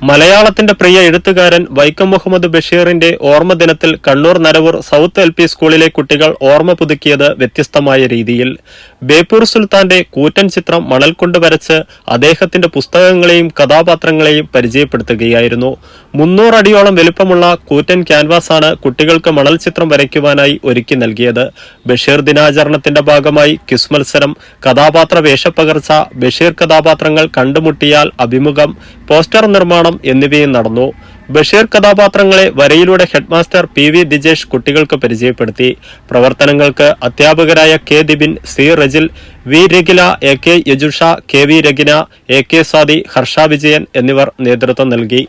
മലയാളത്തിന്റെ പ്രിയ എഴുത്തുകാരൻ വൈക്കം മുഹമ്മദ് ബഷീറിന്റെ ഓർമ്മദിനത്തിൽ കണ്ണൂർ നരവൂർ സൗത്ത് LP സ്കൂളിലെ കുട്ടികൾ ഓർമ്മ പുതുക്കിയത് വ്യത്യസ്തമായ രീതിയിൽ. ബേപ്പൂർ സുൽത്താന്റെ കൂറ്റൻ ചിത്രം മണൽ കൊണ്ട് വരച്ച് അദ്ദേഹത്തിന്റെ പുസ്തകങ്ങളെയും കഥാപാത്രങ്ങളെയും പരിചയപ്പെടുത്തുകയായിരുന്നു. 300 അടിയോളം വലുപ്പമുള്ള കൂറ്റൻ ക്യാൻവാസാണ് കുട്ടികൾക്ക് മണൽ ചിത്രം വരയ്ക്കുവാനായി ഒരുക്കി നൽകിയത്. ബഷീർ ദിനാചരണത്തിന്റെ ഭാഗമായി ക്വിസ് മത്സരം, കഥാപാത്ര വേഷപ്പകർച്ച, ബഷീർ കഥാപാത്രങ്ങൾ കണ്ടുമുട്ടിയാൽ അഭിമുഖം, പോസ്റ്റർ നിർമ്മാണം എന്നിവയും നടന്നു. ബഷീർ കഥാപാത്രങ്ങളെ വരയിലൂടെ ഹെഡ്മാസ്റ്റർ PV ദിജേഷ് കുട്ടികൾക്ക് പരിചയപ്പെടുത്തി. പ്രവർത്തനങ്ങൾക്ക് അധ്യാപകരായ K Dibin, C Rijil, V Ragila, AK Yajusha, KV Ragina, AK Swathi, Harsh Vijayan എന്നിവർ നേതൃത്വം നൽകി.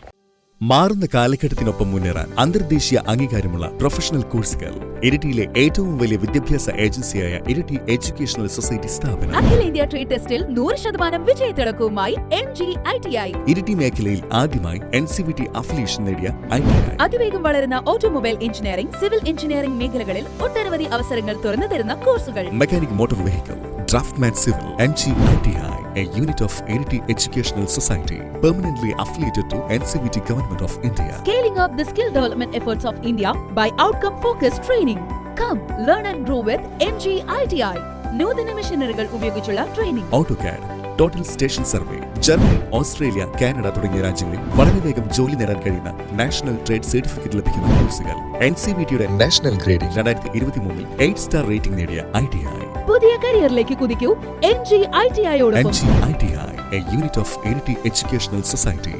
മാറുന്ന കാലഘട്ടത്തിനൊപ്പം മുന്നേറാൻ അന്തർദേശീയ അംഗീകാരമുള്ള പ്രൊഫഷണൽ കോഴ്സുകൾ. ഇരിട്ടിയിലെ ഏറ്റവും വലിയ വിദ്യാഭ്യാസ ഏജൻസിയായ ഇരിട്ടി എഡ്യൂക്കേഷണൽ സൊസൈറ്റി സ്ഥാപനം. അഖിലേന്ത്യാ ട്രേഡ് ടെസ്റ്റിൽ 100% വിജയത്തിളക്കവുമായി MG ITI. ഇരിട്ടി മേഖലയിൽ ആദ്യമായി NCVT അഫിലിയേഷൻ നേടിയ ITI. അതിവേഗം വളരുന്ന ഓട്ടോമൊബൈൽ എഞ്ചിനീയറിംഗ്, സിവിൽ എഞ്ചിനീയറിംഗ് മേഖലകളിൽ ഒട്ടനവധി അവസരങ്ങൾ തുറന്നു തരുന്ന കോഴ്സുകൾ. Mechanic motor vehicle, draughtsman civil. MG ITI, a unit of Iriti Educational Society, permanently affiliated to NCVT Government of India. Scaling up the skill development efforts of India by outcome-focused training. Come, learn and grow with MG ITI. നൂതന മെഷീനറികൾ ഉപയോഗിച്ചുള്ള training. AutoCAD, total station survey. Germany, Australia, Canada തുടങ്ങിയ രാജ്യങ്ങളിൽ വളരെ വേഗം ജോലി നേടാൻ കഴിയുന്ന national trade certificate ലഭിക്കുന്ന കോഴ്സുകൾ. NCVTയുടെ നാഷണൽ ഗ്രേഡിംഗ് 2023 8 സ്റ്റാർ റേറ്റിംഗ് നേടിയ ITI. പുതിയ കരിയറിലേക്ക് കുതിക്കൂ MG ITI യോടൊപ്പം. MG ITI, a unit of Iriti Educational Society.